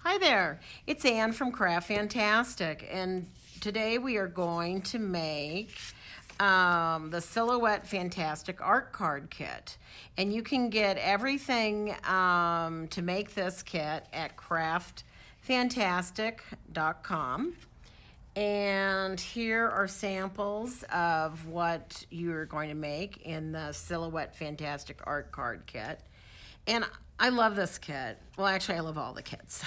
Hi there, it's Ann from Craft Fantastic, and today we are going to make the Silhouette Fantastic Art Card Kit. And you can get everything to make this kit at craftfantastic.com. And here are samples of what you're going to make in the Silhouette Fantastic Art Card Kit. And I love this kit. Well, actually, I love all the kits.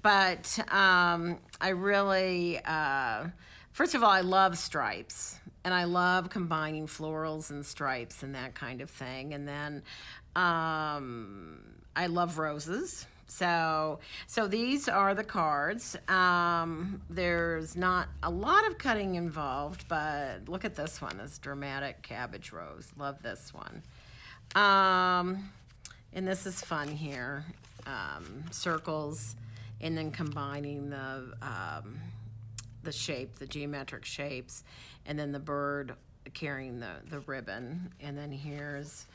But I really, first of all, I love stripes. And I love combining florals and stripes and that kind of thing. And then I love roses. So these are the cards. There's not a lot of cutting involved, but look at this one, this dramatic cabbage rose. Love this one. And this is fun here. Circles, and then combining the shape, the geometric shapes, and then the bird carrying the ribbon. And then here's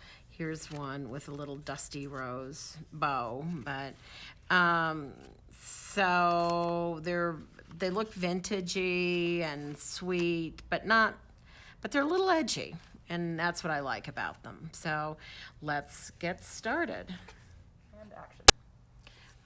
one with a little dusty rose bow, but so they look vintagey and sweet, but they're a little edgy, and that's what I like about them. So let's get started. And action.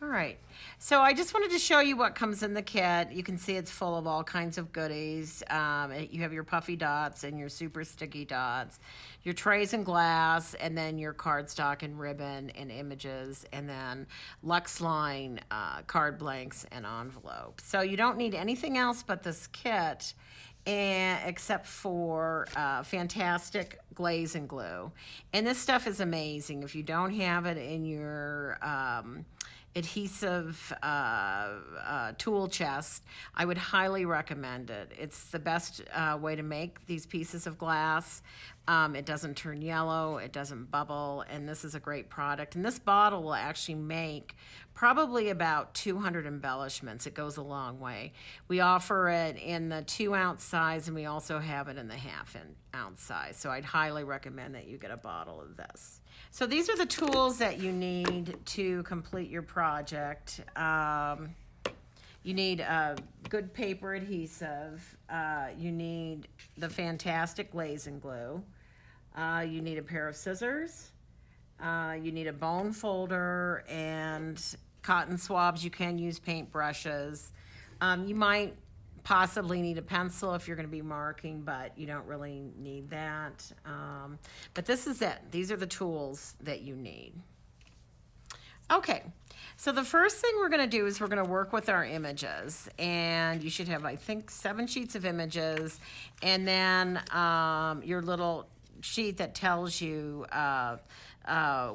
All right, so I just wanted to show you what comes in the kit. You can see it's full of all kinds of goodies. You have your puffy dots and your super sticky dots, your trays and glass, and then your cardstock and ribbon and images, and then Luxline card blanks and envelopes. So you don't need anything else but this kit, except for fantastic glaze and glue. And this stuff is amazing. If you don't have it in your adhesive tool chest, I would highly recommend it. It's the best way to make these pieces of glass. It doesn't turn yellow, it doesn't bubble, and this is a great product. And this bottle will actually make probably about 200 embellishments. It goes a long way. We offer it in the 2-ounce size, and we also have it in the 1/2-ounce size. So I'd highly recommend that you get a bottle of this. So these are the tools that you need to complete your project. You need a good paper adhesive. You need the fantastic glaze and glue. You need a pair of scissors. You need a bone folder and cotton swabs. You can use paint brushes. You might possibly need a pencil if you're going to be marking, but you don't really need that. But this is it. These are the tools that you need. Okay, so the first thing we're going to do is we're going to work with our images, and you should have, I think, 7 sheets of images, and then your little sheet that tells you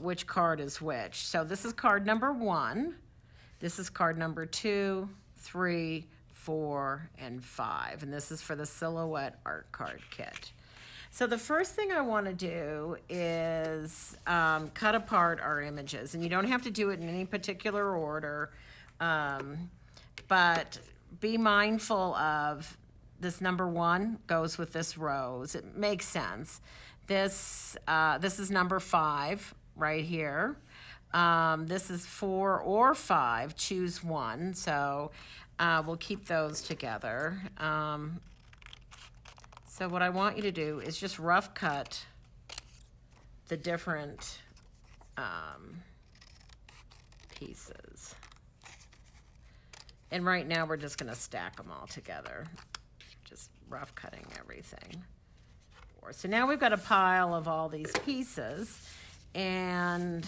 which card is which. So this is card number 1. This is card number 2, 3, 4, and 5, and this is for the Silhouette Art Card Kit. So the first thing I want to do is cut apart our images, and you don't have to do it in any particular order, but be mindful of this number 1 goes with this rose. It makes sense. This is number 5 right here. This is 4 or 5, choose one. So we'll keep those together. So what I want you to do is just rough cut the different pieces. And right now we're just going to stack them all together. Just rough cutting everything. So now we've got a pile of all these pieces, and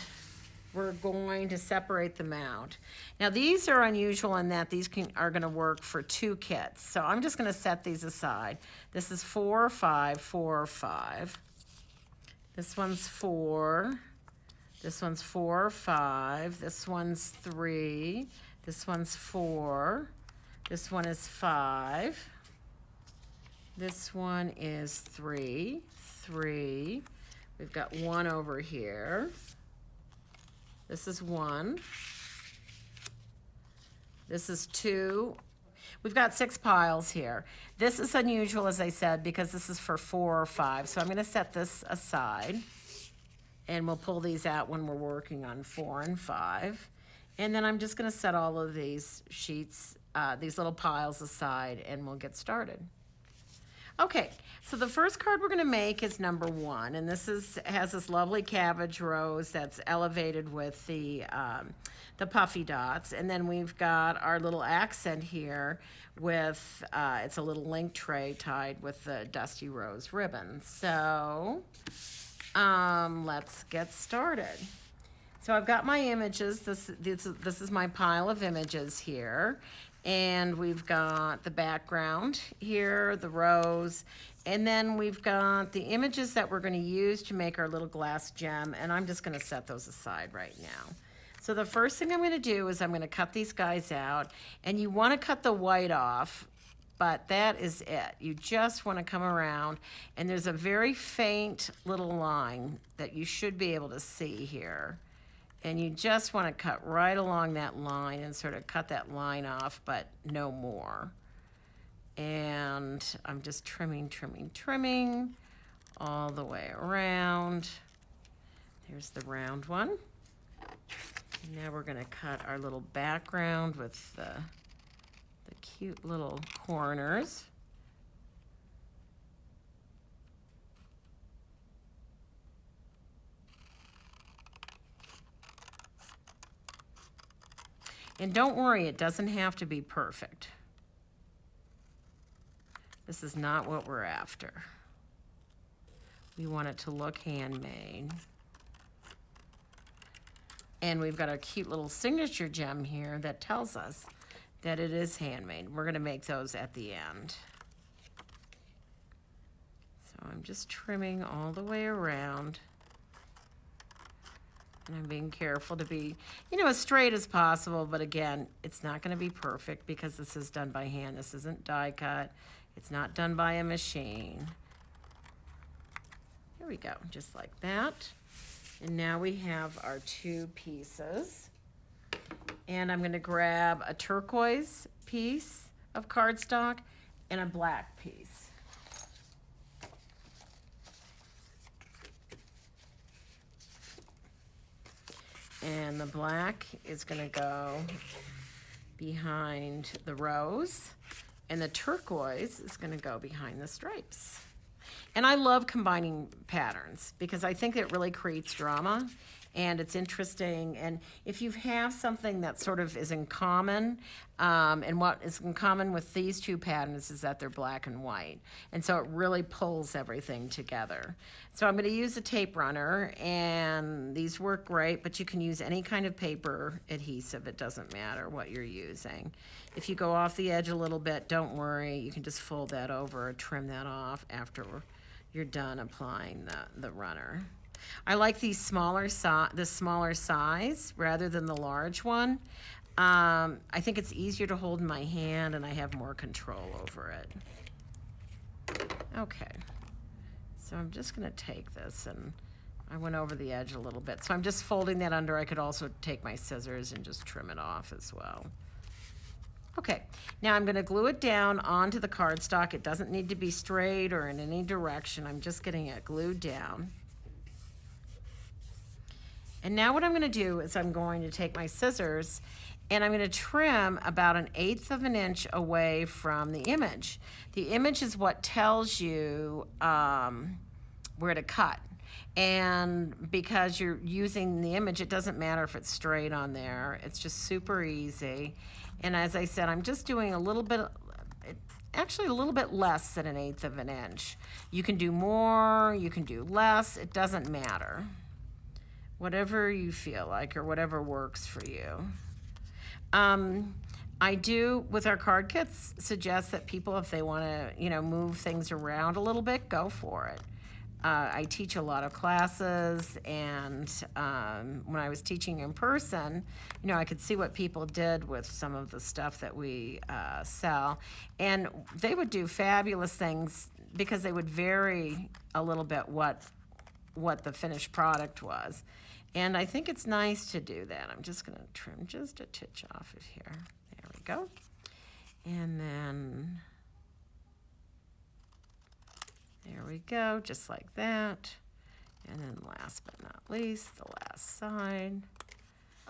we're going to separate them out. Now these are unusual in that these are going to work for 2 kits. So I'm just going to set these aside. This is 4 or 5, 4 or 5. This one's 4. This one's 4 or 5. This one's 3. This one's 4. This one is 5. This one is 3, 3. We've got 1 over here. This is 1. This is 2. We've got 6 piles here. This is unusual, as I said, because this is for 4 or 5. So I'm going to set this aside, and we'll pull these out when we're working on 4 and 5. And then I'm just gonna set all of these sheets, these little piles aside, and we'll get started. Okay, so the first card we're gonna make is number 1, and has this lovely cabbage rose that's elevated with the puffy dots, and then we've got our little accent here with, it's a little link tray tied with the dusty rose ribbon. So, let's get started. So I've got my images. This is my pile of images here. And we've got the background here, the rose, and then we've got the images that we're going to use to make our little glass gem, and I'm just going to set those aside right now. So the first thing I'm going to do is I'm going to cut these guys out, and you want to cut the white off, but that is it. You just want to come around, and there's a very faint little line that you should be able to see here. And you just want to cut right along that line and sort of cut that line off, but no more. And I'm just trimming all the way around. There's the round one. Now we're going to cut our little background with the cute little corners. And don't worry, it doesn't have to be perfect. This is not what we're after. We want it to look handmade. And we've got a cute little signature gem here that tells us that it is handmade. We're gonna make those at the end. So I'm just trimming all the way around. And I'm being careful to be, as straight as possible, but again, it's not going to be perfect because this is done by hand. This isn't die cut. It's not done by a machine. Here we go, just like that. And now we have our 2 pieces. And I'm going to grab a turquoise piece of cardstock and a black piece. And the black is going to go behind the rose, and the turquoise is going to go behind the stripes. And I love combining patterns because I think it really creates drama and it's interesting. And if you have something that sort of is in common, and what is in common with these 2 patterns is that they're black and white. And so it really pulls everything together. So I'm going to use a tape runner, and these work great, but you can use any kind of paper adhesive. It doesn't matter what you're using. If you go off the edge a little bit, don't worry. You can just fold that over or trim that off after you're done applying the runner. I like these smaller size rather than the large one. I think it's easier to hold in my hand and I have more control over it. Okay, so I'm just gonna take this, and I went over the edge a little bit. So I'm just folding that under. I could also take my scissors and just trim it off as well. Okay, now I'm gonna glue it down onto the cardstock. It doesn't need to be straight or in any direction. I'm just getting it glued down. And now what I'm going to do is I'm going to take my scissors and I'm going to trim about 1/8 of an inch away from the image. The image is what tells you where to cut. And because you're using the image, it doesn't matter if it's straight on there. It's just super easy. And as I said, I'm just doing a little bit, actually a little bit less than 1/8 of an inch. You can do more, you can do less, it doesn't matter. Whatever you feel like or whatever works for you. I do, with our card kits, suggest that people, if they want to, move things around a little bit, go for it. I teach a lot of classes, and when I was teaching in person, I could see what people did with some of the stuff that we sell, and they would do fabulous things because they would vary a little bit what the finished product was. And I think it's nice to do that. I'm just going to trim just a titch off of here. There we go. And then there we go, just like that. And then last but not least, the last side.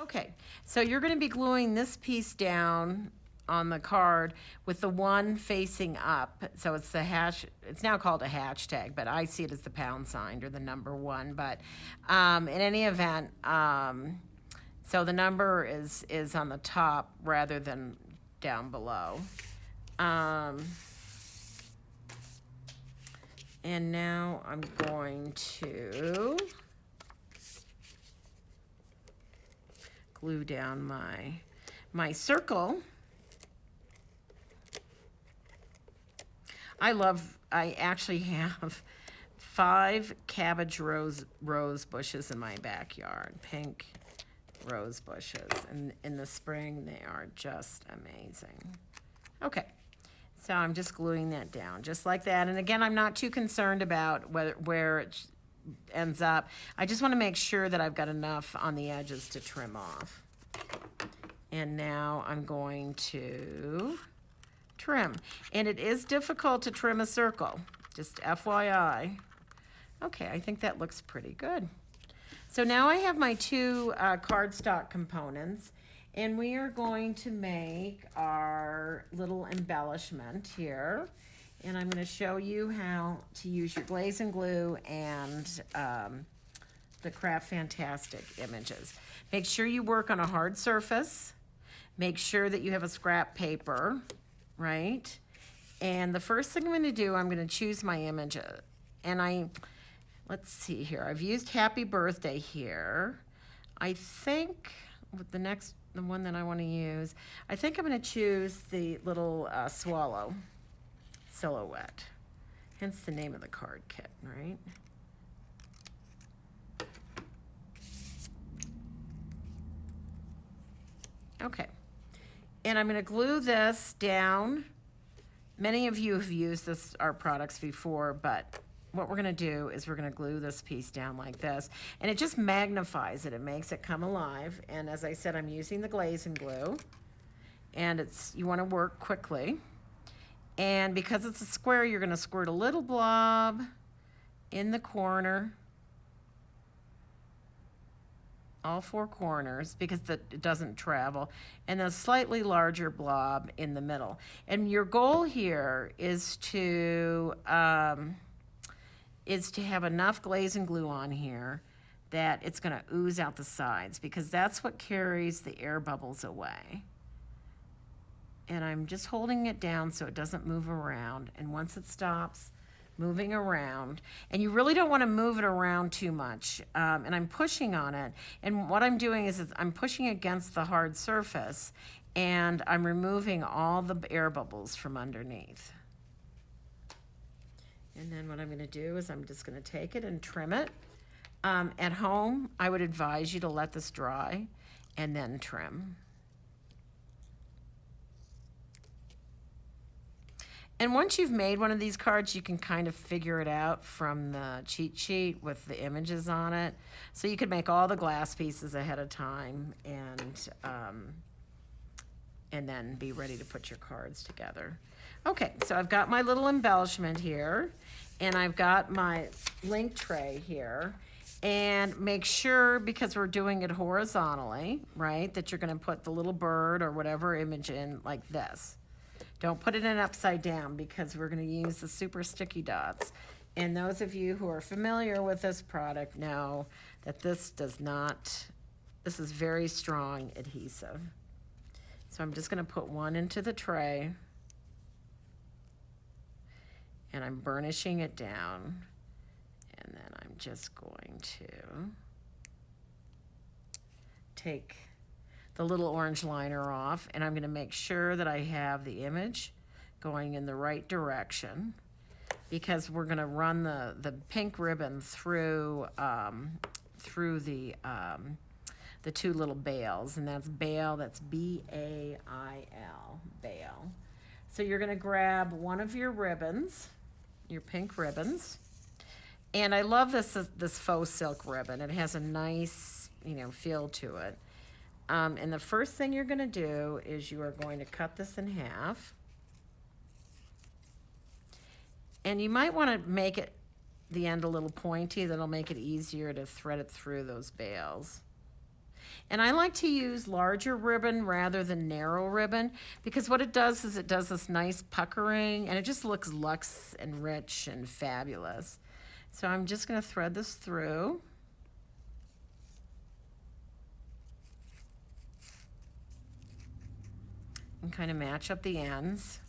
Okay, so you're going to be gluing this piece down on the card with the one facing up. So it's the hash, it's now called a hashtag, but I see it as the pound sign or the number one. But in any event, so the number is on the top rather than down below. And now I'm going to glue down my circle. I actually have 5 cabbage rose bushes in my backyard, pink rose bushes, and in the spring they are just amazing. Okay, so I'm just gluing that down just like that, and again, I'm not too concerned about where it ends up. I just want to make sure that I've got enough on the edges to trim off. And now I'm going to trim. And it is difficult to trim a circle, just FYI. Okay, I think that looks pretty good. So now I have my 2 cardstock components, and we are going to make our little embellishment here. And I'm going to show you how to use your glaze and glue and the Craft Fantastic images. Make sure you work on a hard surface. Make sure that you have a scrap paper, right? And the first thing I'm going to do, I'm going to choose my image. And let's see here. I've used Happy Birthday here. I think with the one that I want to use, I think I'm going to choose the little swallow silhouette. Hence the name of the card kit, right? Okay. And I'm going to glue this down. Many of you have used our products before, but what we're going to do is we're going to glue this piece down like this, and it just magnifies it. It makes it come alive. And as I said, I'm using the glaze and glue, and you want to work quickly. And because it's a square, you're going to squirt a little blob in the corner, all 4 corners, because it doesn't travel, and a slightly larger blob in the middle. And your goal here is to have enough glaze and glue on here that it's going to ooze out the sides, because that's what carries the air bubbles away. And I'm just holding it down so it doesn't move around. And once it stops moving around, and you really don't want to move it around too much, and I'm pushing on it. And what I'm doing is I'm pushing against the hard surface, and I'm removing all the air bubbles from underneath. And then what I'm going to do is I'm just going to take it and trim it. At home, I would advise you to let this dry and then trim. And once you've made one of these cards, you can kind of figure it out from the cheat sheet with the images on it. So you could make all the glass pieces ahead of time and then be ready to put your cards together. Okay, so I've got my little embellishment here, and I've got my link tray here. And make sure, because we're doing it horizontally, right, that you're going to put the little bird or whatever image in like this. Don't put it in upside down, because we're going to use the super sticky dots. And those of you who are familiar with this product know that this is very strong adhesive. So I'm just going to put one into the tray, and I'm burnishing it down. And then I'm just going to take the little orange liner off, and I'm going to make sure that I have the image going in the right direction, because we're going to run the pink ribbon through the 2 little bales, and that's bail, that's B-A-I-L, bail. So you're going to grab one of your ribbons, your pink ribbons, and I love this faux silk ribbon. It has a nice, feel to it. And the first thing you're going to do is you are going to cut this in half. And you might want to make the end a little pointy. That'll make it easier to thread it through those bales. And I like to use larger ribbon rather than narrow ribbon because what it does is it does this nice puckering and it just looks luxe and rich and fabulous. So I'm just going to thread this through. And kind of match up the ends.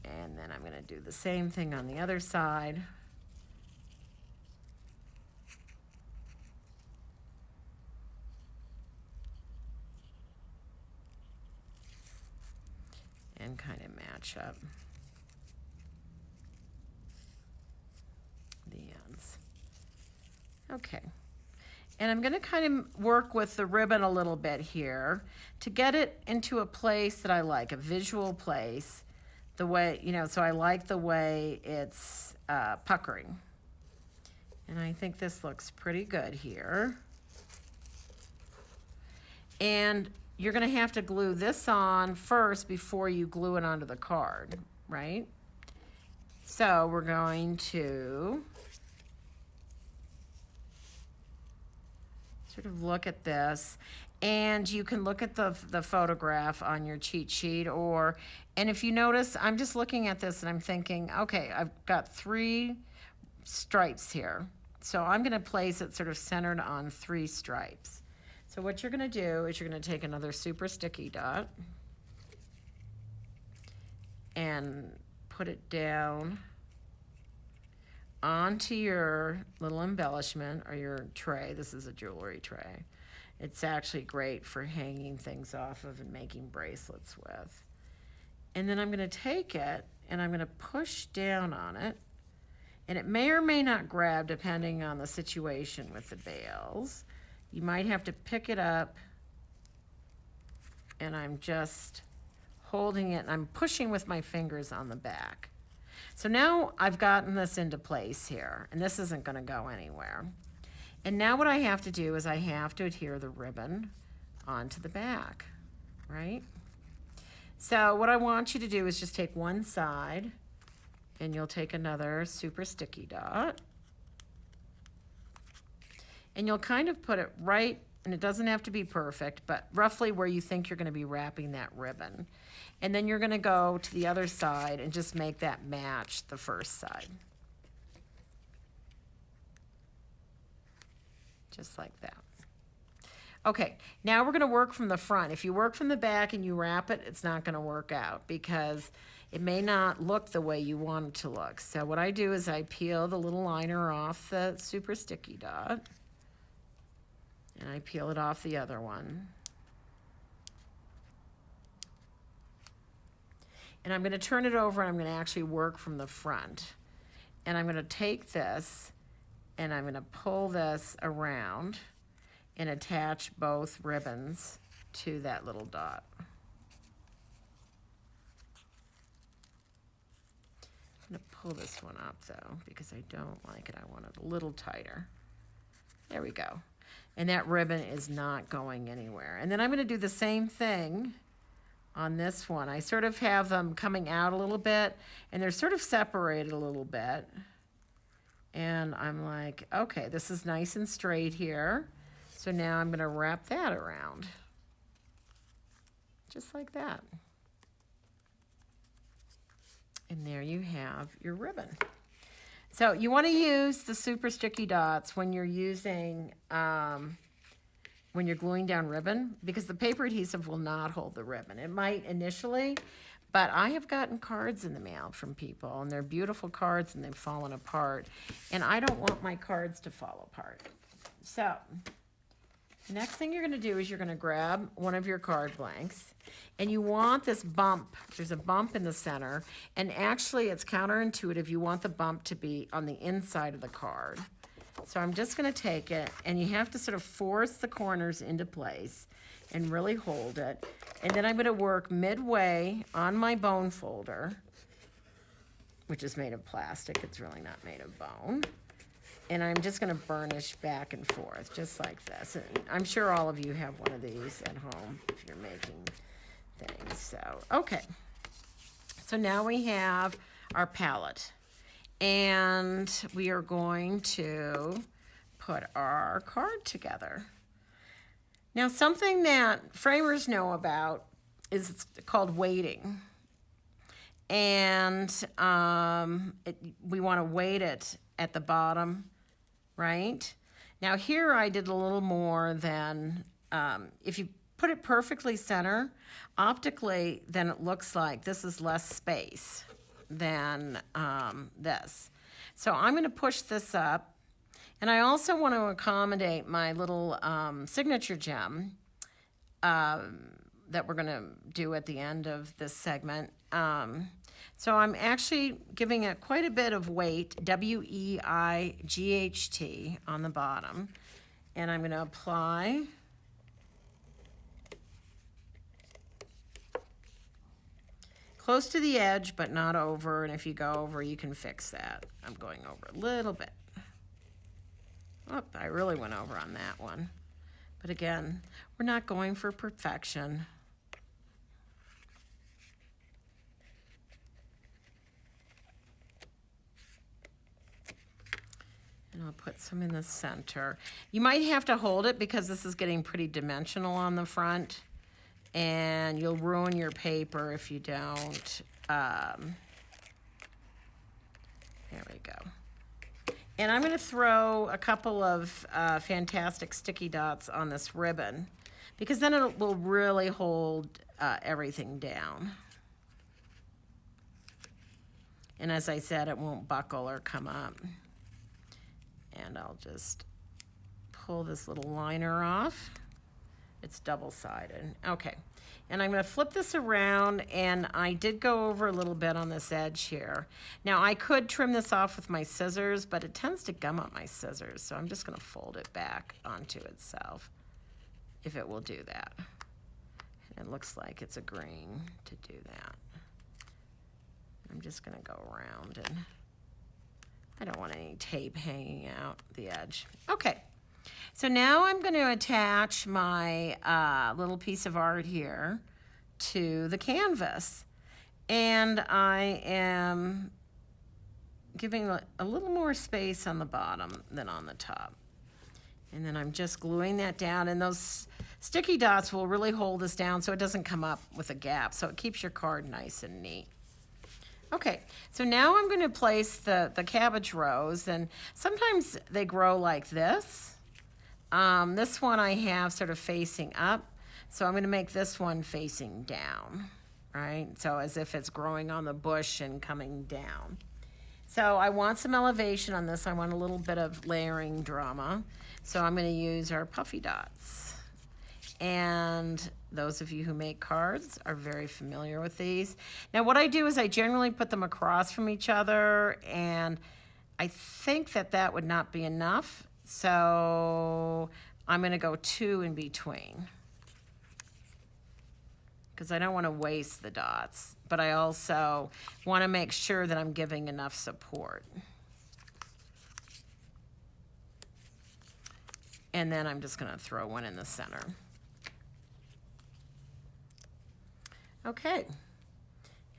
And then I'm going to do the same thing on the other side. And kind of match up the ends. Okay. And I'm going to kind of work with the ribbon a little bit here to get it into a place that I like, a visual place, the way, you know, so I like the way it's puckering. And I think this looks pretty good here. And you're going to have to glue this on first before you glue it onto the card, right? So we're going to sort of look at this, and you can look at the photograph on your cheat sheet, and if you notice, I'm just looking at this and I'm thinking, okay, I've got 3 stripes here. So I'm going to place it sort of centered on 3 stripes. So what you're going to do is you're going to take another super sticky dot and put it down onto your little embellishment or your tray. This is a jewelry tray. It's actually great for hanging things off of and making bracelets with. And then I'm going to take it and I'm going to push down on it. And it may or may not grab depending on the situation with the bales. You might have to pick it up, and I'm just holding it, and I'm pushing with my fingers on the back. So now I've gotten this into place here, and this isn't going to go anywhere. And now what I have to do is I have to adhere the ribbon onto the back, right? So what I want you to do is just take one side, and you'll take another super sticky dot. And you'll kind of put it right, and it doesn't have to be perfect, but roughly where you think you're going to be wrapping that ribbon. And then you're going to go to the other side and just make that match the first side. Just like that. Okay, now we're going to work from the front. If you work from the back and you wrap it, it's not going to work out because it may not look the way you want it to look. So what I do is I peel the little liner off the super sticky dot. And I peel it off the other one. And I'm going to turn it over and I'm going to actually work from the front. And I'm going to take this and I'm going to pull this around and attach both ribbons to that little dot. I'm going to pull this one up though because I don't like it. I want it a little tighter. There we go. And that ribbon is not going anywhere. And then I'm going to do the same thing on this one. I sort of have them coming out a little bit, and they're sort of separated a little bit. And I'm like, okay, this is nice and straight here. So now I'm going to wrap that around. Just like that. And there you have your ribbon. So you want to use the super sticky dots when you're using, when you're gluing down ribbon, because the paper adhesive will not hold the ribbon. It might initially, but I have gotten cards in the mail from people, and they're beautiful cards, and they've fallen apart, and I don't want my cards to fall apart. So next thing you're going to do is you're going to grab one of your card blanks, and you want this bump. There's a bump in the center, and actually it's counterintuitive. You want the bump to be on the inside of the card. So I'm just going to take it, and you have to sort of force the corners into place and really hold it. And then I'm going to work midway on my bone folder, which is made of plastic. It's really not made of bone. And I'm just going to burnish back and forth, just like this. And I'm sure all of you have one of these at home if you're making things. So, okay. So now we have our palette. And we are going to put our card together. Now, something that framers know about is it's called weighting. And we want to weight it at the bottom, right? Now here I did a little more than, if you put it perfectly center, optically, then it looks like this is less space than this. So I'm going to push this up. And I also want to accommodate my little signature gem that we're going to do at the end of this segment. So I'm actually giving it quite a bit of weight, W-E-I-G-H-T, on the bottom. And I'm going to apply close to the edge, but not over. And if you go over, you can fix that. I'm going over a little bit. Oh, I really went over on that one. But again, we're not going for perfection. And I'll put some in the center. You might have to hold it because this is getting pretty dimensional on the front. And you'll ruin your paper if you don't. There we go. And I'm going to throw a couple of fantastic sticky dots on this ribbon because then it will really hold everything down. And as I said, it won't buckle or come up. And I'll just pull this little liner off. It's double-sided. Okay. And I'm going to flip this around, and I did go over a little bit on this edge here. Now, I could trim this off with my scissors, but it tends to gum up my scissors, so I'm just going to fold it back onto itself, if it will do that. And it looks like it's agreeing to do that. I'm just going to go around, and I don't want any tape hanging out the edge. Okay. So now I'm going to attach my little piece of art here to the canvas. And I am giving a little more space on the bottom than on the top. And then I'm just gluing that down. And those sticky dots will really hold this down so it doesn't come up with a gap. So it keeps your card nice and neat. Okay, so now I'm going to place the cabbage rows. And sometimes they grow like this. This one I have sort of facing up, so I'm going to make this one facing down, right? So as if it's growing on the bush and coming down. So I want some elevation on this. I want a little bit of layering drama. So I'm going to use our puffy dots. And those of you who make cards are very familiar with these. Now what I do is I generally put them across from each other, and I think that would not be enough. So I'm going to go 2 in between because I don't want to waste the dots, but I also want to make sure that I'm giving enough support. And then I'm just going to throw one in the center. Okay.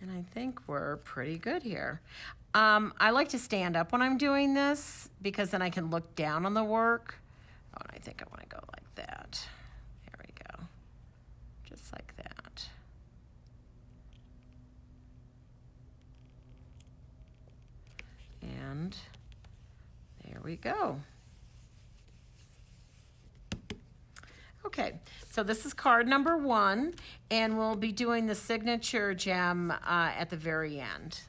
And I think we're pretty good here. I like to stand up when I'm doing this because then I can look down on the work. Oh, and I think I want to go like that. There we go. Just like that. And there we go. Okay, so this is card number 1, and we'll be doing the signature gem at the very end.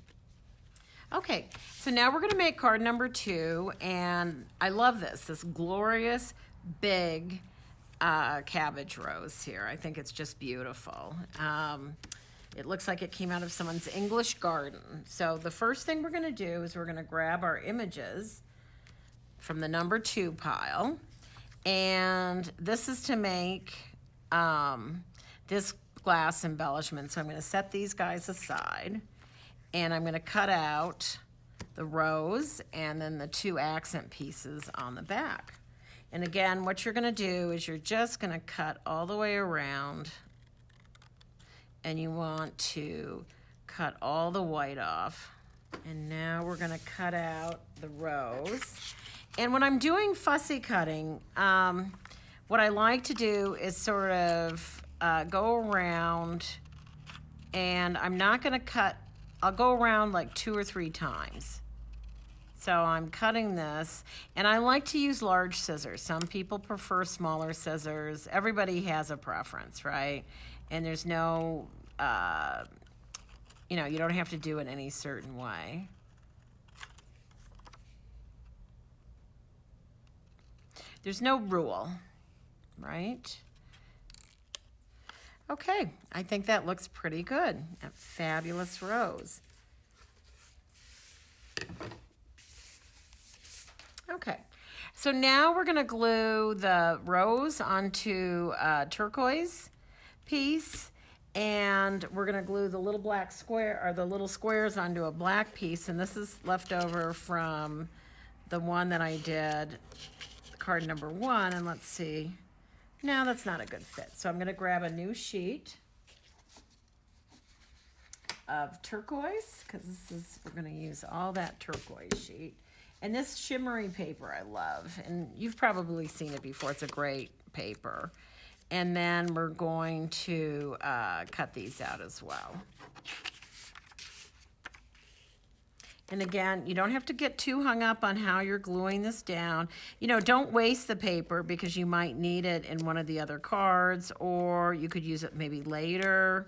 Okay, so now we're going to make card number 2, and I love this glorious big cabbage rose here. I think it's just beautiful. It looks like it came out of someone's English garden. So the first thing we're going to do is we're going to grab our images from the number 2 pile, and this is to make this glass embellishment. So I'm going to set these guys aside. And I'm going to cut out the rose and then the 2 accent pieces on the back. And again, what you're going to do is you're just going to cut all the way around. And you want to cut all the white off. And now we're going to cut out the rose. And when I'm doing fussy cutting, what I like to do is sort of go around, and I'm not going to cut, I'll go around like 2 or 3 times. So I'm cutting this, and I like to use large scissors. Some people prefer smaller scissors. Everybody has a preference, right? And there's no, you know, you don't have to do it any certain way. There's no rule, right? Okay, I think that looks pretty good. A fabulous rose. Okay, so now we're gonna glue the rose onto a turquoise piece, and we're gonna glue the little black square, or the little squares onto a black piece, and this is left over from the one that I did, card number 1, and let's see. No, that's not a good fit. So I'm gonna grab a new sheet of turquoise, because this is, we're gonna use all that turquoise sheet. And this shimmery paper I love, and you've probably seen it before. It's a great paper. And then we're going to cut these out as well. And again, you don't have to get too hung up on how you're gluing this down. You know, don't waste the paper, because you might need it in one of the other cards, or you could use it maybe later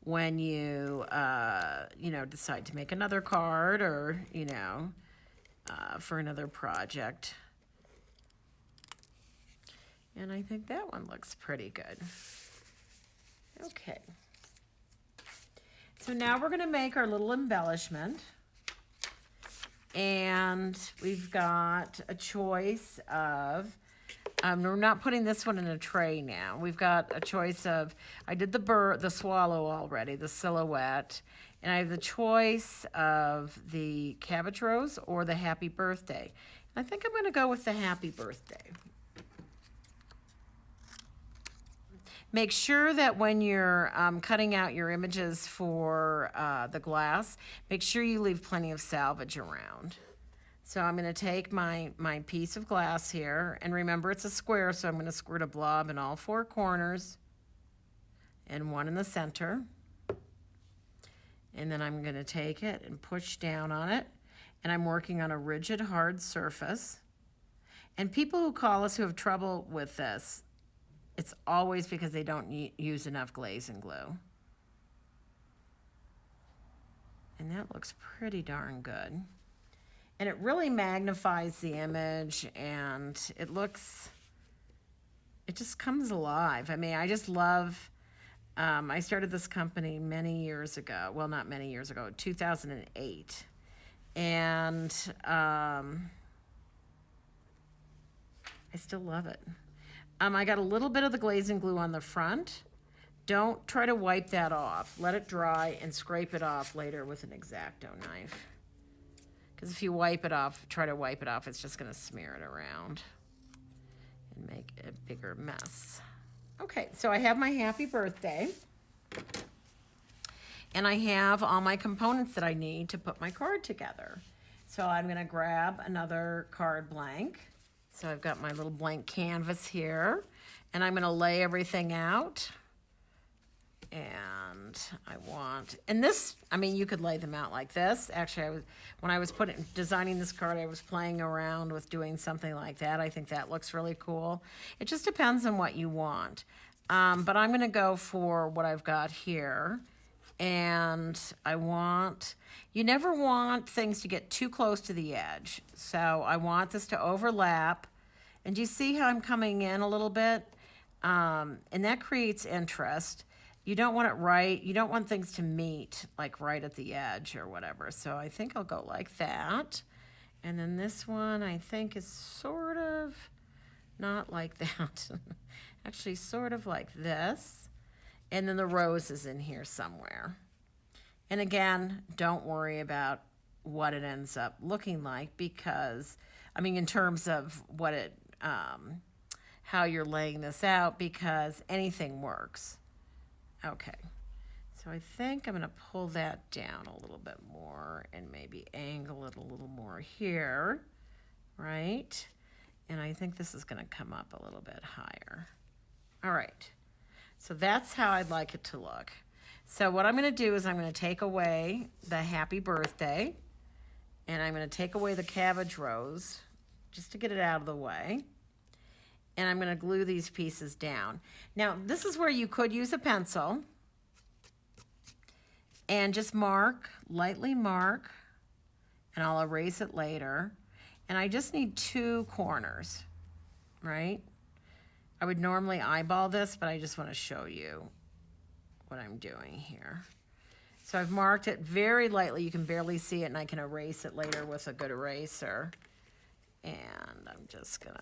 when you, you know, decide to make another card, or, you know, for another project. And I think that one looks pretty good. Okay. So now we're going to make our little embellishment. And we've got a choice of, we're not putting this one in a tray now. We've got a choice of, I did the swallow already, the silhouette. And I have the choice of the cabbage rose or the happy birthday. I think I'm going to go with the happy birthday. Make sure that when you're cutting out your images for the glass, make sure you leave plenty of salvage around. So I'm going to take my piece of glass here, and remember it's a square, so I'm going to squirt a blob in all 4 corners and one in the center. And then I'm going to take it and push down on it, and I'm working on a rigid, hard surface. And people who call us who have trouble with this, it's always because they don't use enough glaze and glue. And that looks pretty darn good. And it really magnifies the image, and it just comes alive. I mean, I just love, I started this company many years ago. Well, not many years ago, 2008. And I still love it. I got a little bit of the glaze and glue on the front. Don't try to wipe that off. Let it dry and scrape it off later with an X-Acto knife. Because if you wipe it off, try to wipe it off, it's just going to smear it around and make a bigger mess. Okay, so I have my happy birthday. And I have all my components that I need to put my card together. So I'm going to grab another card blank. So I've got my little blank canvas here, and I'm going to lay everything out. And and this, I mean, you could lay them out like this. Actually, when I was designing this card, I was playing around with doing something like that. I think that looks really cool. It just depends on what you want. But I'm going to go for what I've got here. And you never want things to get too close to the edge. So I want this to overlap. And do you see how I'm coming in a little bit? And that creates interest. You don't want it right. You don't want things to meet like right at the edge or whatever. So I think I'll go like that. And then this one I think is sort of not like that. Actually sort of like this. And then the rose is in here somewhere. And again, don't worry about what it ends up looking like, because, I mean, in terms of what how you're laying this out, because anything works. Okay, so I think I'm going to pull that down a little bit more and maybe angle it a little more here, right? And I think this is going to come up a little bit higher. All right. So that's how I'd like it to look. So what I'm going to do is I'm going to take away the happy birthday, and I'm going to take away the cabbage rose just to get it out of the way. And I'm going to glue these pieces down. Now, this is where you could use a pencil and just mark, lightly mark, and I'll erase it later. And I just need 2 corners, right? I would normally eyeball this, but I just want to show you what I'm doing here. So I've marked it very lightly. You can barely see it, and I can erase it later with a good eraser. And I'm just gonna...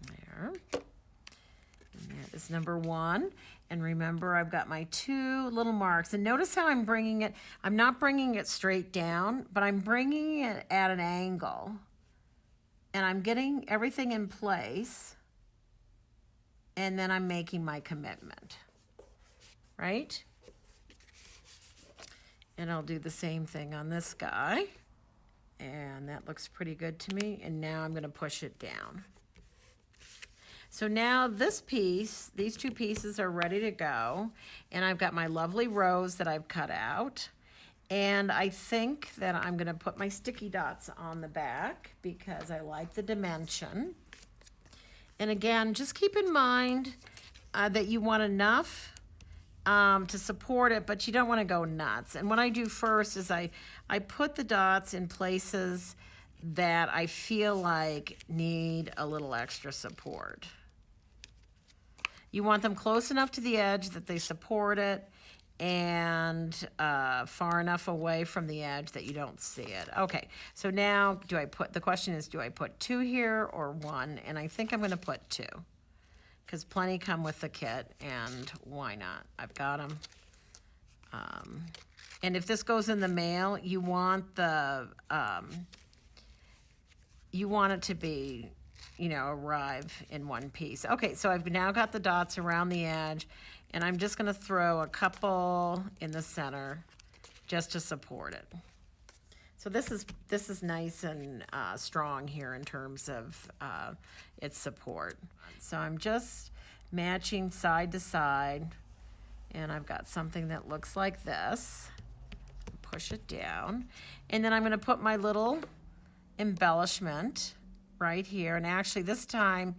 there. And that is number 1. And remember, I've got my 2 little marks. And notice how I'm bringing it. I'm not bringing it straight down, but I'm bringing it at an angle. And I'm getting everything in place. And then I'm making my commitment. Right? And I'll do the same thing on this guy. And that looks pretty good to me. And now I'm going to push it down. So now this piece, these 2 pieces are ready to go. And I've got my lovely rose that I've cut out. And I think that I'm going to put my sticky dots on the back because I like the dimension. And again, just keep in mind that you want enough to support it, but you don't want to go nuts. And what I do first is I put the dots in places that I feel like need a little extra support. You want them close enough to the edge that they support it, and far enough away from the edge that you don't see it. Okay, so now the question is, do I put 2 here or 1? And I think I'm going to put 2 because plenty come with the kit, and why not? I've got them. And if this goes in the mail, you want it to be, arrive in one piece. Okay, so I've now got the dots around the edge, and I'm just going to throw a couple in the center just to support it. So this is nice and strong here in terms of its support. So I'm just matching side to side, and I've got something that looks like this. Push it down, and then I'm going to put my little embellishment right here. And actually this time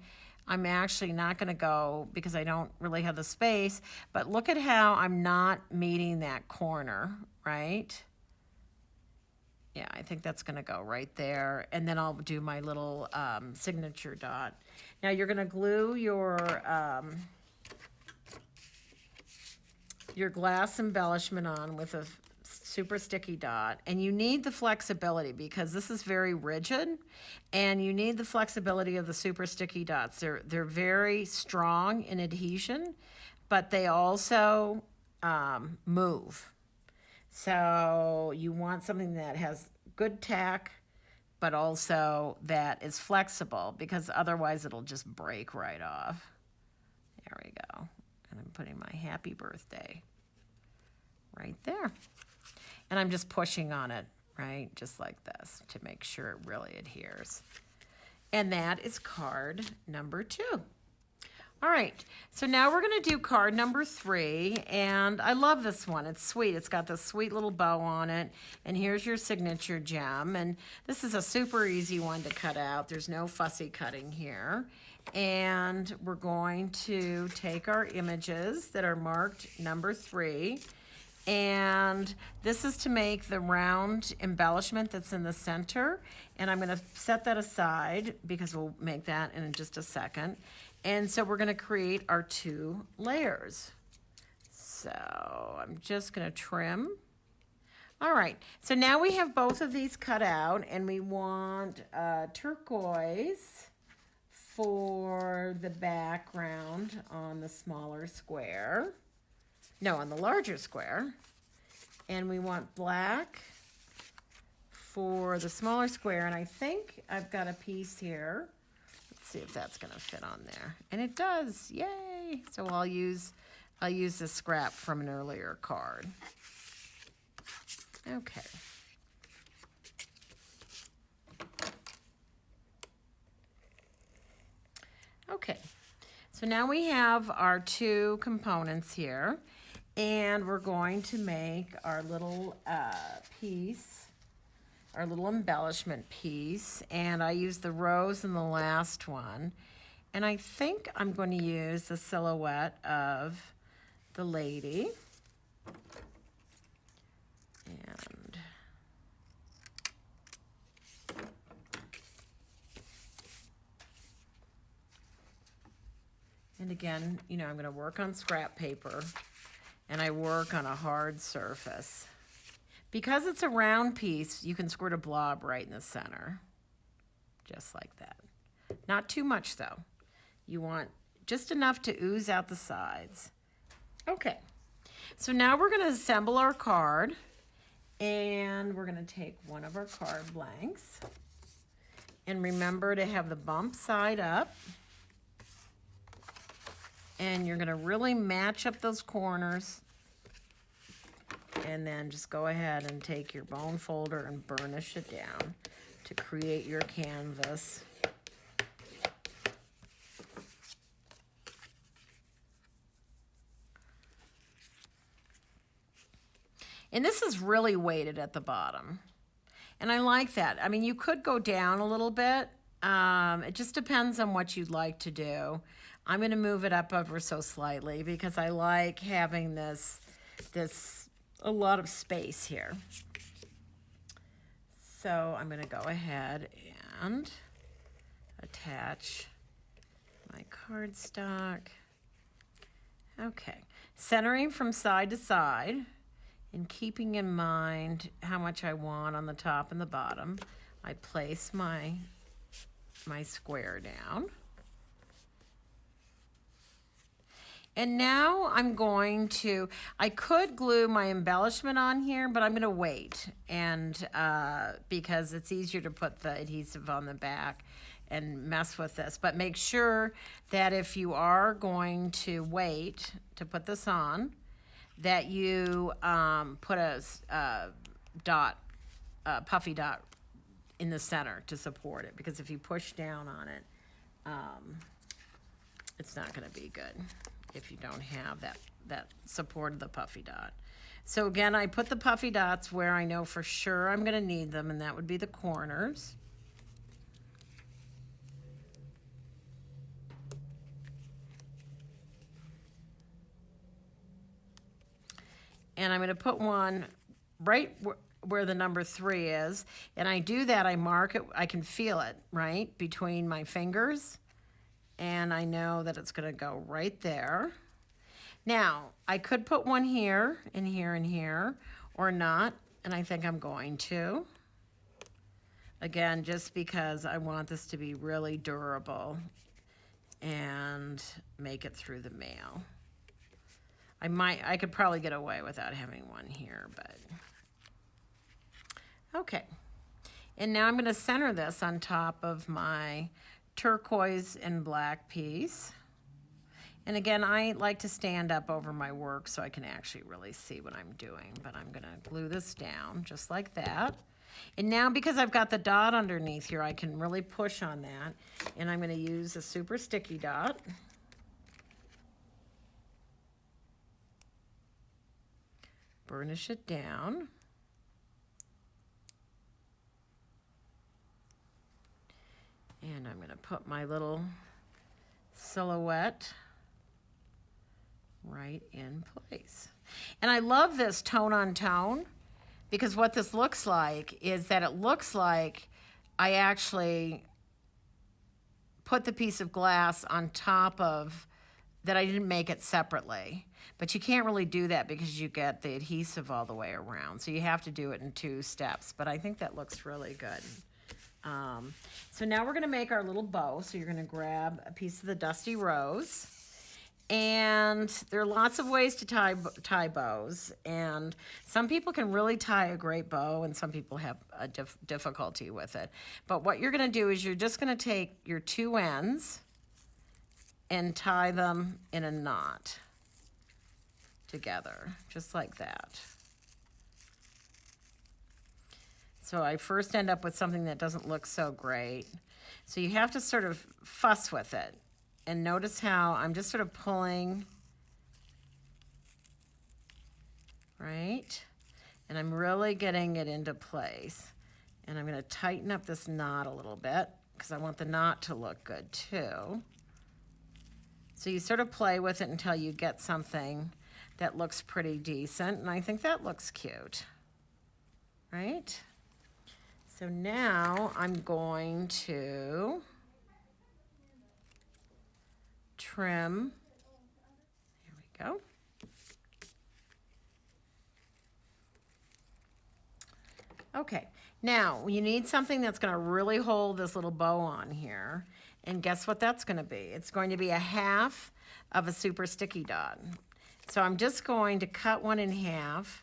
I'm actually not going to go because I don't really have the space, but look at how I'm not meeting that corner, right? Yeah, I think that's going to go right there. And then I'll do my little signature dot. Now you're going to glue your glass embellishment on with a super sticky dot, and you need the flexibility because this is very rigid, and you need the flexibility of the super sticky dots. They're very strong in adhesion, but they also move. So you want something that has good tack, but also that is flexible because otherwise it'll just break right off. There we go. And I'm putting my happy birthday right there. And I'm just pushing on it, right, just like this to make sure it really adheres. And that is card number 2. All right, so now we're going to do card number 3, and I love this one. It's sweet. It's got this sweet little bow on it, and here's your signature gem. And this is a super easy one to cut out. There's no fussy cutting here. And we're going to take our images that are marked number 3, and this is to make the round embellishment that's in the center. And I'm going to set that aside because we'll make that in just a second. And so we're going to create our 2 layers. So I'm just going to trim. All right, so now we have both of these cut out, and we want turquoise for the background on the smaller square. No, on the larger square. And we want black for the smaller square. And I think I've got a piece here. Let's see if that's going to fit on there. And it does. Yay! So I'll use I'll use this scrap from an earlier card. Okay. Okay, so now we have our two components here, and we're going to make our little piece, our little embellishment piece, and I used the rose in the last one, and I think I'm going to use the silhouette of the lady. And again, you know, I'm going to work on scrap paper, and I work on a hard surface. Because it's a round piece, you can squirt a blob right in the center, just like that. Not too much, though. You want just enough to ooze out the sides. Okay, so now we're going to assemble our card, and we're going to take one of our card blanks, and remember to have the bump side up. And you're going to really match up those corners, and then just go ahead and take your bone folder and burnish it down to create your canvas. And this is really weighted at the bottom, and I like that. I mean, you could go down a little bit. It just depends on what you'd like to do. I'm going to move it up ever so slightly because I like having this a lot of space here. So I'm going to go ahead and attach my cardstock. Okay, centering from side to side and keeping in mind how much I want on the top and the bottom, I place my square down. And now I'm going to, I could glue my embellishment on here, but I'm going to wait, and because it's easier to put the adhesive on the back and mess with this. But make sure that if you are going to wait to put this on, that you put a puffy dot in the center to support it, because if you push down on it, it's not going to be good if you don't have that support of the puffy dot. So again, I put the puffy dots where I know for sure I'm going to need them, and that would be the corners. And I'm going to put one right where the number 3 is, and I do that, I mark it, I can feel it, right, between my fingers, and I know that it's going to go right there. Now, I could put one here, and here, and here, or not, and I think I'm going to. Again, just because I want this to be really durable and make it through the mail. I could probably get away without having one here, but okay. And now I'm going to center this on top of my turquoise and black piece. And again, I like to stand up over my work so I can actually really see what I'm doing, but I'm going to glue this down just like that. And now, because I've got the dot underneath here, I can really push on that, and I'm going to use a super sticky dot. Burnish it down. And I'm going to put my little silhouette right in place. And I love this tone on tone, because what this looks like is that it looks like I actually put the piece of glass on top of, that I didn't make it separately. But you can't really do that because you get the adhesive all the way around. So you have to do it in 2 steps. But I think that looks really good. So now we're going to make our little bow. So you're going to grab a piece of the Dusty Rose. And there are lots of ways to tie bows. And some people can really tie a great bow, and some people have a difficulty with it. But what you're going to do is you're just going to take your 2 ends and tie them in a knot. together, just like that. So I first end up with something that doesn't look so great. So you have to sort of fuss with it. And notice how I'm just sort of pulling, right? And I'm really getting it into place. And I'm going to tighten up this knot a little bit because I want the knot to look good too. So you sort of play with it until you get something that looks pretty decent. And I think that looks cute, right? So now I'm going to trim. Here we go. Okay, now you need something that's going to really hold this little bow on here. And guess what that's going to be? It's going to be a half of a super sticky dot. So I'm just going to cut one in half.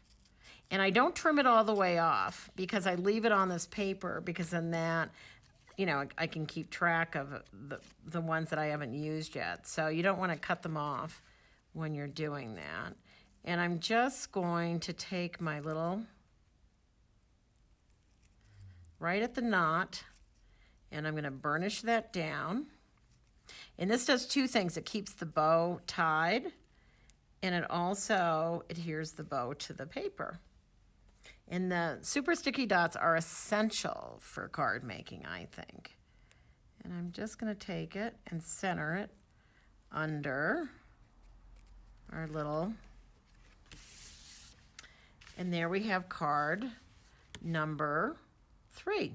And I don't trim it all the way off because I leave it on this paper because then that, you know, I can keep track of the ones that I haven't used yet. So you don't want to cut them off when you're doing that. And I'm just going to take my little, right at the knot, and I'm going to burnish that down. And this does two things. It keeps the bow tied, and it also adheres the bow to the paper. And the super sticky dots are essential for card making, I think. And I'm just going to take it and center it under our little, and there we have card number 3.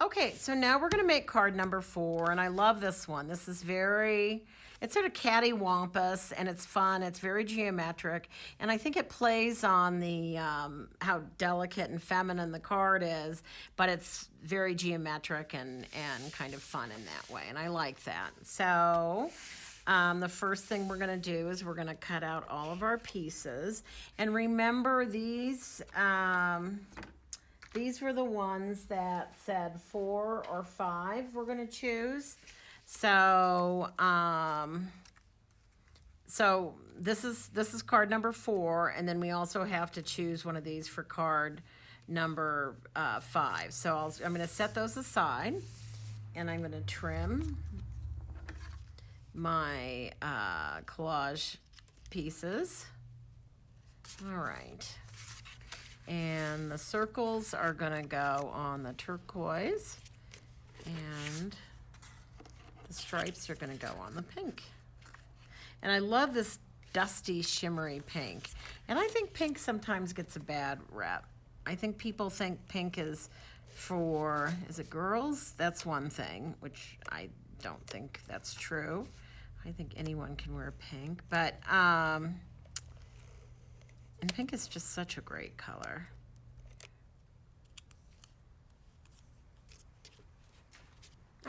Okay, so now we're going to make card number 4, and I love this one. This is it's sort of cattywampus, and it's fun. It's very geometric, and I think it plays on the how delicate and feminine the card is, but it's very geometric and kind of fun in that way, and I like that. So the first thing we're going to do is we're going to cut out all of our pieces, and remember these were the ones that said 4 or 5 we're going to choose. So, so this is card number 4, and then we also have to choose one of these for card number 5. So I'm going to set those aside, and I'm going to trim my collage pieces. All right. And the circles are going to go on the turquoise, and the stripes are going to go on the pink. And I love this dusty, shimmery pink. And I think pink sometimes gets a bad rep. I think people think pink is for, is it girls? That's one thing, which I don't think that's true. I think anyone can wear pink, but and pink is just such a great color.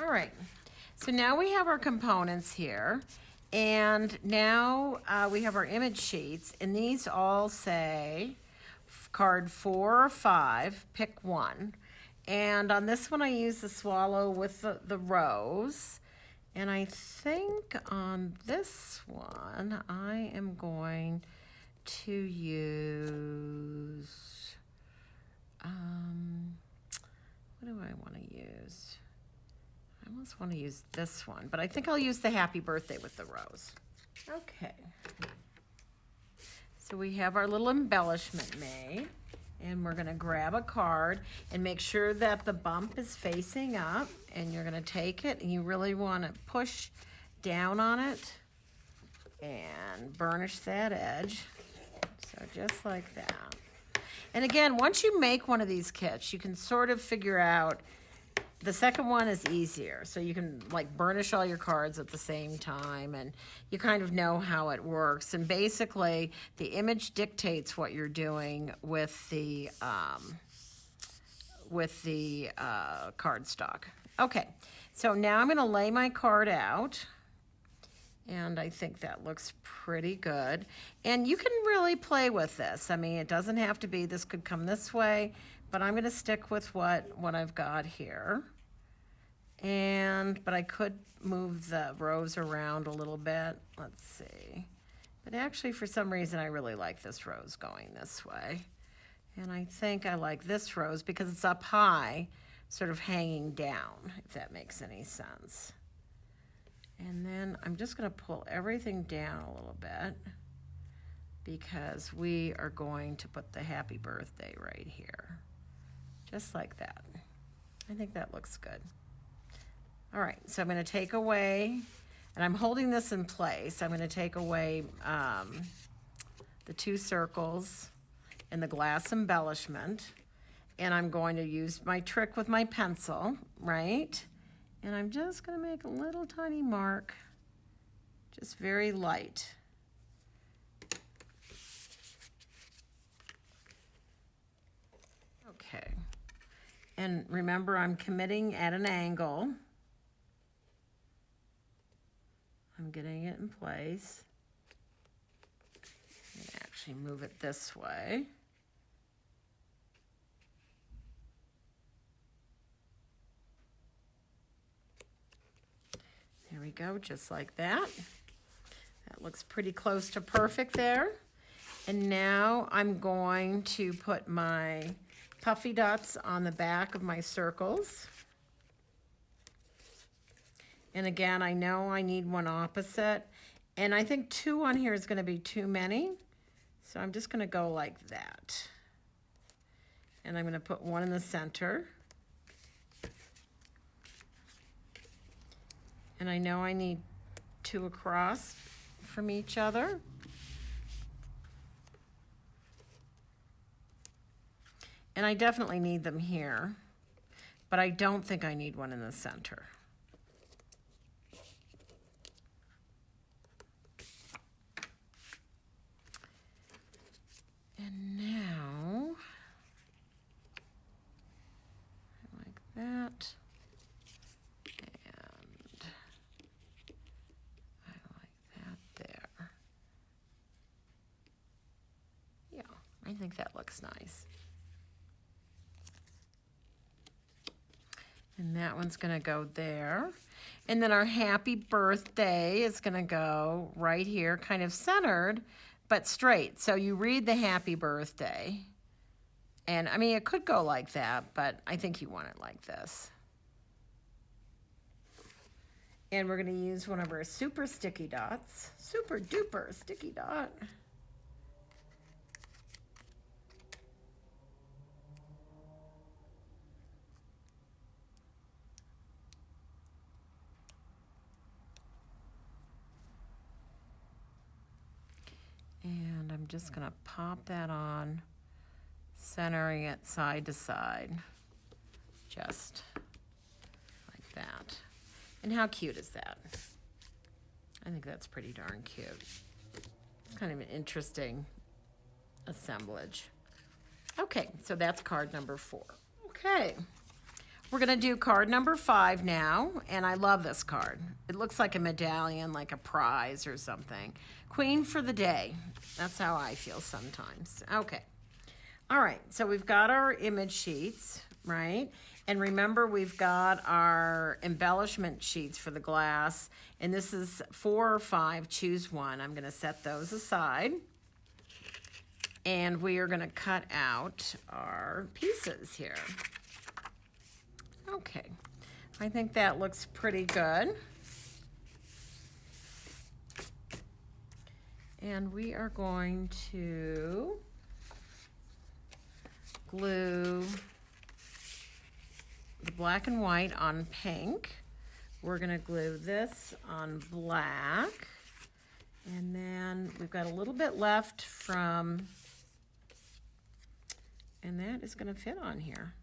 All right, so now we have our components here, and now we have our image sheets, and these all say card 4 or 5, pick one. And on this one I use the swallow with the rose, and I think on this one I am going to use, what do I want to use? I almost want to use this one, but I think I'll use the happy birthday with the rose. Okay. So we have our little embellishment made, and we're going to grab a card and make sure that the bump is facing up, and you're going to take it and you really want to push down on it and burnish that edge. So just like that. And again, once you make one of these kits, you can sort of figure out, the second one is easier. So you can like burnish all your cards at the same time, and you kind of know how it works. And basically the image dictates what you're doing with the cardstock. Okay, so now I'm gonna lay my card out. And I think that looks pretty good. And you can really play with this. I mean, it doesn't have to be, this could come this way, but I'm gonna stick with what I've got here. But I could move the rows around a little bit. Let's see. But actually, for some reason, I really like this rose going this way. And I think I like this rose because it's up high, sort of hanging down, if that makes any sense. And then I'm just going to pull everything down a little bit because we are going to put the happy birthday right here. Just like that. I think that looks good. All right, so I'm going to take away, and I'm holding this in place. I'm going to take away the 2 circles and the glass embellishment, and I'm going to use my trick with my pencil, right? And I'm just going to make a little tiny mark, just very light. Okay. And remember, I'm committing at an angle. I'm getting it in place. Actually move it this way. There we go, just like that. That looks pretty close to perfect there. And now I'm going to put my puffy dots on the back of my circles. And again, I know I need one opposite. And I think 2 on here is going to be too many. So I'm just going to go like that. And I'm going to put 1 in the center. And I know I need 2 across from each other. And I definitely need them here, but I don't think I need 1 in the center. And now, like that. And I like that there. Yeah, I think that looks nice. And that one's going to go there. And then our happy birthday is going to go right here, kind of centered, but straight. So you read the happy birthday. And I mean, it could go like that, but I think you want it like this. And we're going to use one of our super sticky dots, super duper sticky dot. And I'm just going to pop that on, centering it side to side, just like that. And how cute is that? I think that's pretty darn cute. It's kind of an interesting assemblage. Okay, so that's card number 4. Okay, we're going to do card number 5 now, and I love this card. It looks like a medallion, like a prize or something. Queen for the day. That's how I feel sometimes. Okay. All right, so we've got our image sheets, right? And remember, we've got our embellishment sheets for the glass, and this is 4 or 5, choose one. I'm going to set those aside. And we are going to cut out our pieces here. Okay, I think that looks pretty good. And we are going to glue the black and white on pink. We're going to glue this on black. And then we've got a little bit left from, and that is going to fit on here.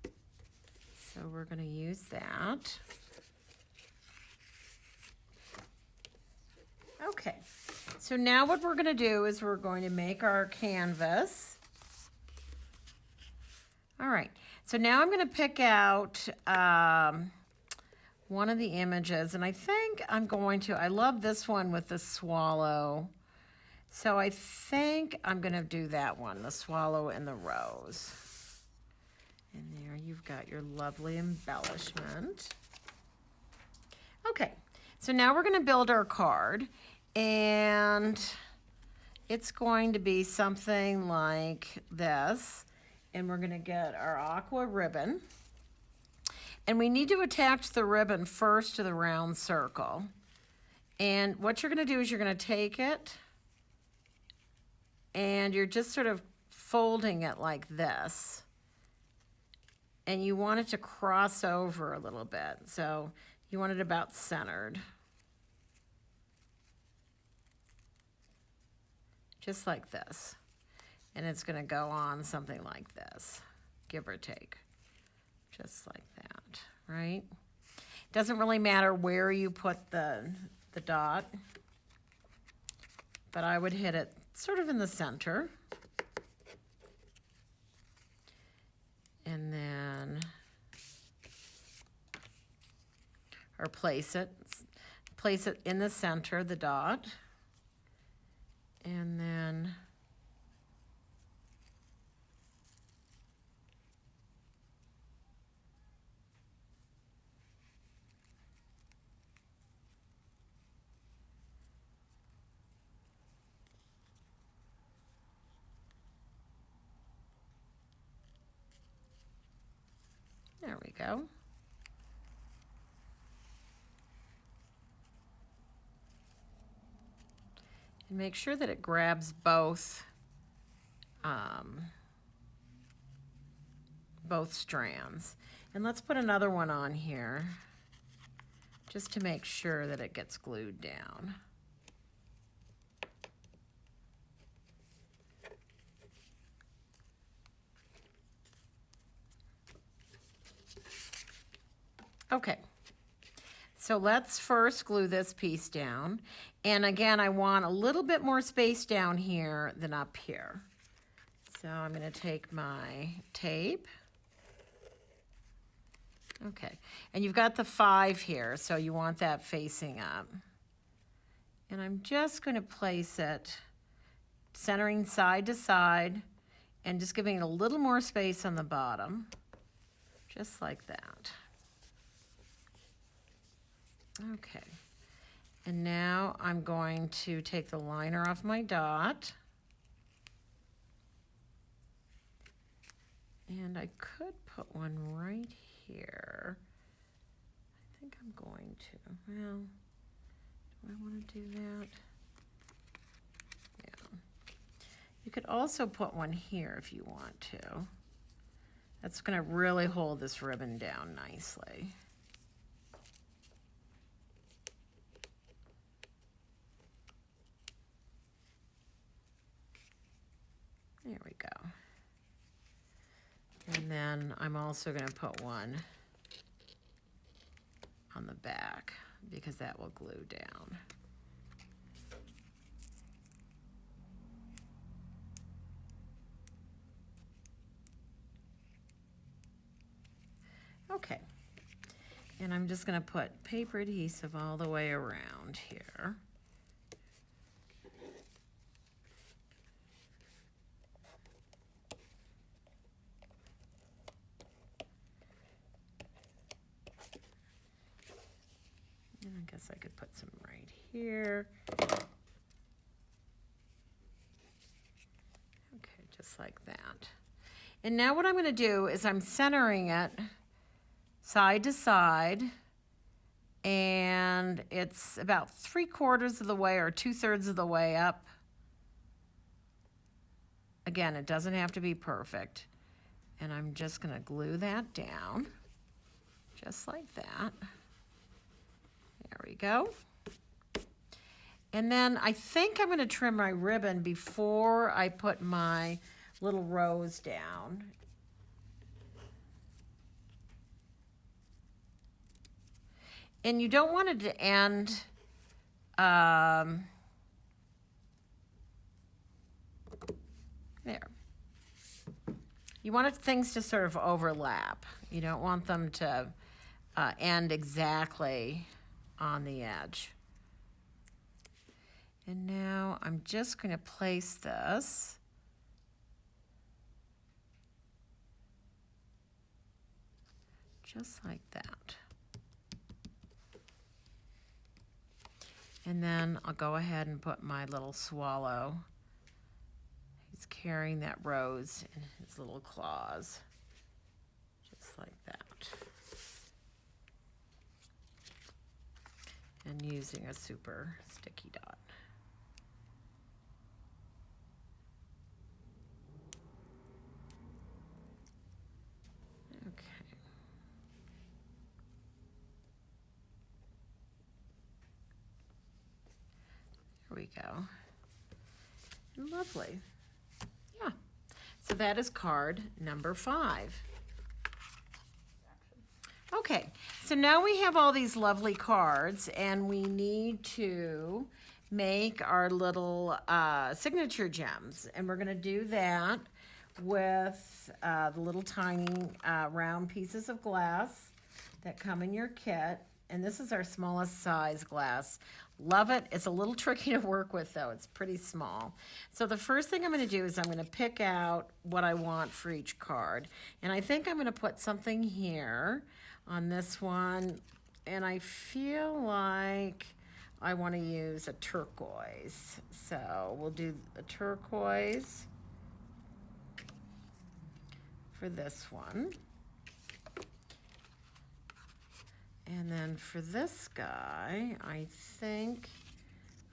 So we're going to use that. Okay, so now what we're going to do is we're going to make our canvas. All right, so now I'm going to pick out one of the images, and I think I'm going to, I love this one with the swallow. So I think I'm going to do that one, the swallow and the rose. And there you've got your lovely embellishment. Okay, so now we're going to build our card. And it's going to be something like this. And we're going to get our aqua ribbon. And we need to attach the ribbon first to the round circle. And what you're going to do is you're going to take it and you're just sort of folding it like this. And you want it to cross over a little bit. So you want it about centered. Just like this. And it's going to go on something like this, give or take. Just like that, right? Doesn't really matter where you put the dot, but I would hit it sort of in the center. And then, or place it in the center, the dot. And then there we go. And make sure that it grabs both strands. And let's put another one on here just to make sure that it gets glued down. Okay, so let's first glue this piece down. And again, I want a little bit more space down here than up here. So I'm going to take my tape. Okay, and you've got the 5 here, so you want that facing up. And I'm just going to place it centering side to side and just giving it a little more space on the bottom, just like that. Okay, and now I'm going to take the liner off my dot. And I could put one right here. I think I'm going to. Well, do I want to do that? Yeah. You could also put one here if you want to. That's going to really hold this ribbon down nicely. There we go. And then I'm also going to put one on the back because that will glue down. Okay. And I'm just going to put paper adhesive all the way around here. I guess I could put some right here. Okay, just like that. And now what I'm going to do is I'm centering it side to side, and it's about 3/4 of the way or 2/3 of the way up. Again, it doesn't have to be perfect. And I'm just going to glue that down, just like that. There we go. And then I think I'm going to trim my ribbon before I put my little rose down. And you don't want it to end there. You want things to sort of overlap. You don't want them to end exactly on the edge. And now I'm just going to place this just like that. And then I'll go ahead and put my little swallow carrying that rose in his little claws, just like that. And using a super sticky dot. Okay. There we go. Lovely. Yeah. So that is card number 5. Okay, so now we have all these lovely cards, and we need to make our little signature gems. And we're going to do that with the little tiny round pieces of glass that come in your kit. And this is our smallest size glass. Love it. It's a little tricky to work with, though. It's pretty small. So the first thing I'm going to do is I'm going to pick out what I want for each card. And I think I'm going to put something here on this one. And I feel like I want to use a turquoise. So we'll do a turquoise for this one. And then for this guy, I think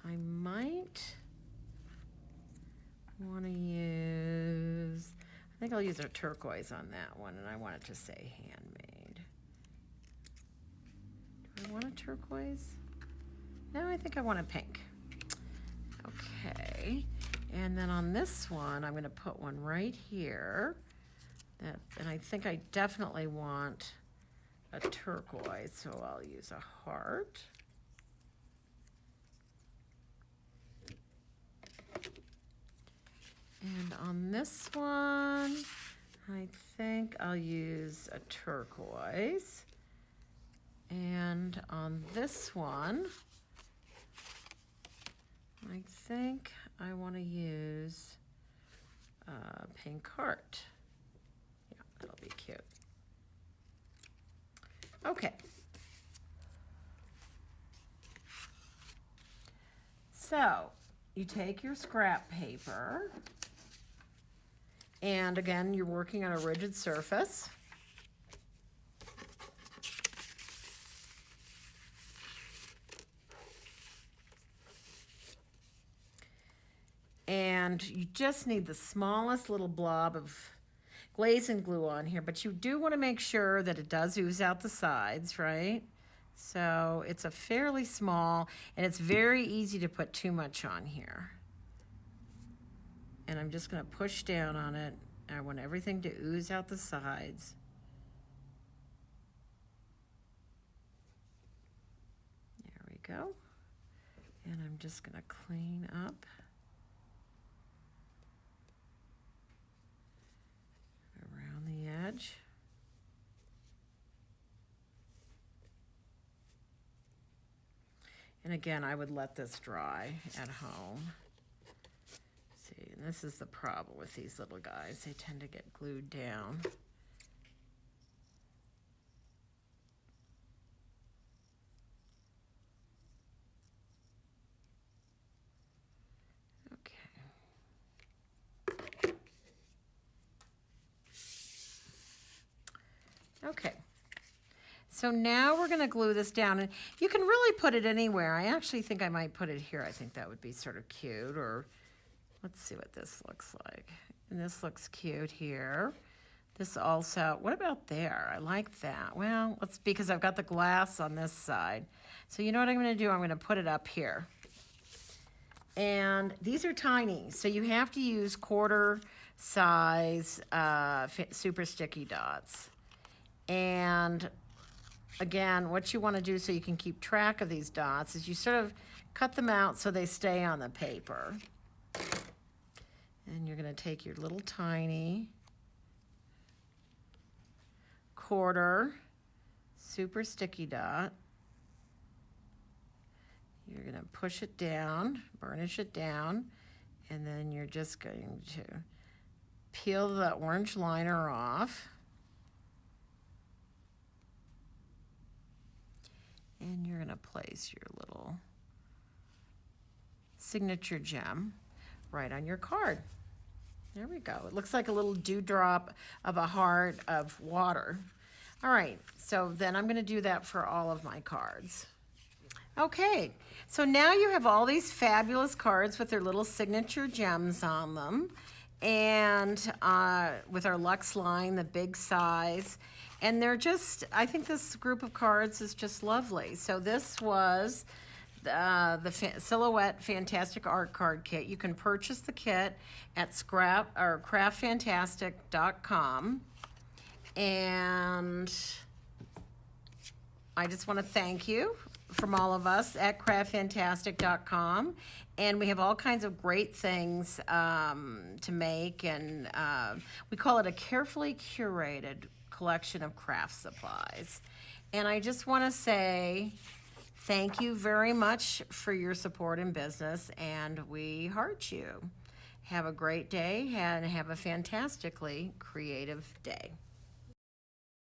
I might want to use, I think I'll use a turquoise on that one, and I want it to say handmade. Do I want a turquoise? No, I think I want a pink. Okay, and then on this one, I'm going to put one right here. And I think I definitely want a turquoise, so I'll use a heart. And on this one, I think I'll use a turquoise. And on this one, I think I want to use a pink heart. Yeah, that'll be cute. Okay. So you take your scrap paper, and again, you're working on a rigid surface. And you just need the smallest little blob of glaze and glue on here, but you do want to make sure that it does ooze out the sides, right? So it's a fairly small, and it's very easy to put too much on here. And I'm just going to push down on it. I want everything to ooze out the sides. There we go. And I'm just going to clean up around the edge. And again, I would let this dry at home. See, and this is the problem with these little guys. They tend to get glued down. Okay, so now we're going to glue this down, and you can really put it anywhere. I actually think I might put it here. I think that would be sort of cute, or let's see what this looks like. And this looks cute here. This also, what about there? I like that. Well, let's, because I've got the glass on this side. So you know what I'm going to do? I'm going to put it up here. And these are tiny, so you have to use quarter size super sticky dots. And again, what you want to do so you can keep track of these dots is you sort of cut them out so they stay on the paper. And you're going to take your little tiny quarter super sticky dot. You're going to push it down, burnish it down, and then you're just going to peel the orange liner off. And you're going to place your little signature gem right on your card. There we go. It looks like a little dewdrop of a heart of water. All right, so then I'm gonna do that for all of my cards. Okay, so now you have all these fabulous cards with their little signature gems on them, and with our Luxe line, the big size, and they're just, I think this group of cards is just lovely. So this was the Silhouette Fantastic Art Card Kit. You can purchase the kit at craftfantastic.com, and I just want to thank you from all of us at craftfantastic.com, and we have all kinds of great things to make, and we call it a carefully curated collection of craft supplies. And I just want to say thank you very much for your support in business, and we heart you. Have a great day and have a fantastically creative day.